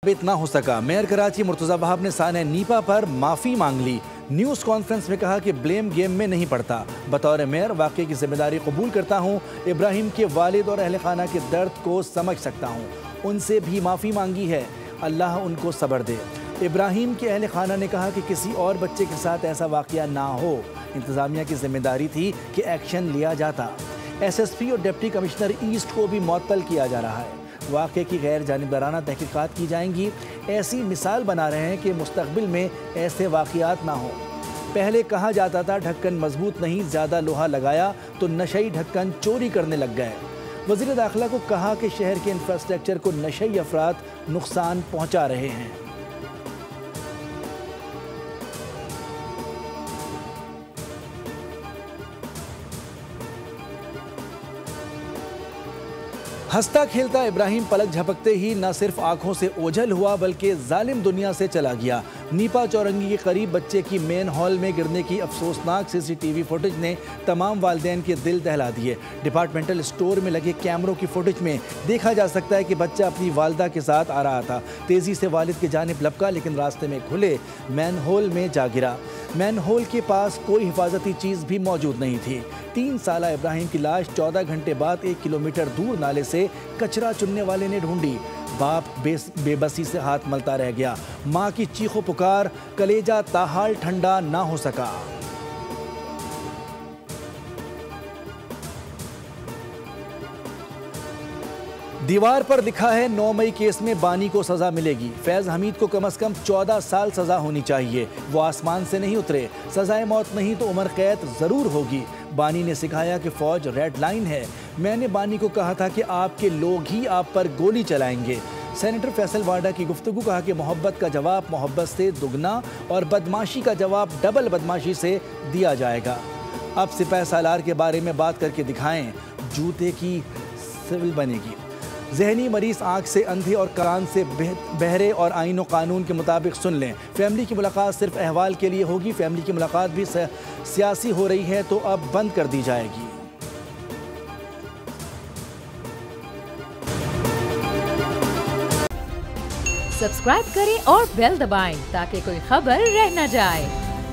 साबित ना हो सका। मेयर कराची मुर्तज़ा वहाब ने साने नीपा पर माफ़ी मांग ली। न्यूज़ कॉन्फ्रेंस में कहा कि ब्लेम गेम में नहीं पड़ता। बतौर मेयर वाक़े की जिम्मेदारी कबूल करता हूँ। इब्राहिम के वालिद और अहल खाना के दर्द को समझ सकता हूँ। उनसे भी माफ़ी मांगी है। अल्लाह उनको सब्र दे। इब्राहिम के अहल खाना ने कहा कि किसी और बच्चे के साथ ऐसा वाक़या ना हो। इंतज़ामिया की जिम्मेदारी थी कि एक्शन लिया जाता। SSP और डिप्टी कमिश्नर ईस्ट को भी मुअत्तल किया जा रहा है। वाक़े की गैर जानिबदाराना तहकीकात की जाएंगी। ऐसी मिसाल बना रहे हैं कि मुस्तक़बिल में ऐसे वाक़यात ना हो। पहले कहा जाता था ढक्कन मजबूत नहीं, ज़्यादा लोहा लगाया तो नशई ढक्कन चोरी करने लग गए। वज़ीर दाखिला को कहा कि शहर के इंफ्रास्ट्रक्चर को नशई अफराद नुकसान पहुँचा रहे हैं। हंसता खेलता इब्राहिम पलक झपकते ही न सिर्फ आंखों से ओझल हुआ बल्कि जालिम दुनिया से चला गया। नीपा चौरंगी के करीब बच्चे की मेन हॉल में गिरने की अफसोसनाक CCTV फुटेज ने तमाम वालिदैन के दिल दहला दिए। डिपार्टमेंटल स्टोर में लगे कैमरों की फुटेज में देखा जा सकता है कि बच्चा अपनी वालदा के साथ आ रहा था। तेज़ी से वालिद की जानिब लपका, लेकिन रास्ते में खुले मैन होल में जा गिरा। मैन होल के पास कोई हिफाजती चीज़ भी मौजूद नहीं थी। 3 साला इब्राहिम की लाश 14 घंटे बाद 1 किलोमीटर दूर नाले से कचरा चुनने वाले ने ढूंढी। बाप बेबसी से हाथ मलता रह गया। माँ की चीखो पुकार, कलेजा ताहाल ठंडा ना हो सका। दीवार पर लिखा है 9 मई केस में बानी को सजा मिलेगी। फैज़ हमीद को कम से कम 14 साल सजा होनी चाहिए। वो आसमान से नहीं उतरे। सजाए मौत नहीं तो उम्र कैद जरूर होगी। बानी ने सिखाया कि फौज रेड लाइन है। मैंने बानी को कहा था कि आपके लोग ही आप पर गोली चलाएंगे। सेनेटर फैसल वाडा की गुफ्तगू, कहा कि मोहब्बत का जवाब मोहब्बत से दुगना और बदमाशी का जवाब डबल बदमाशी से दिया जाएगा। अब सिपाही सालार के बारे में बात करके दिखाएं, जूते की सिविल बनेगी। जहनी मरीज आँख से अंधे और कान से बहरे और आईन व कानून के मुताबिक सुन लें। फैमिली की मुलाकात सिर्फ अहवाल के लिए होगी। फैमिली की मुलाकात भी सियासी हो रही है तो अब बंद कर दी जाएगी। सब्सक्राइब करें और बेल दबाएं ताकि कोई खबर रह न जाए।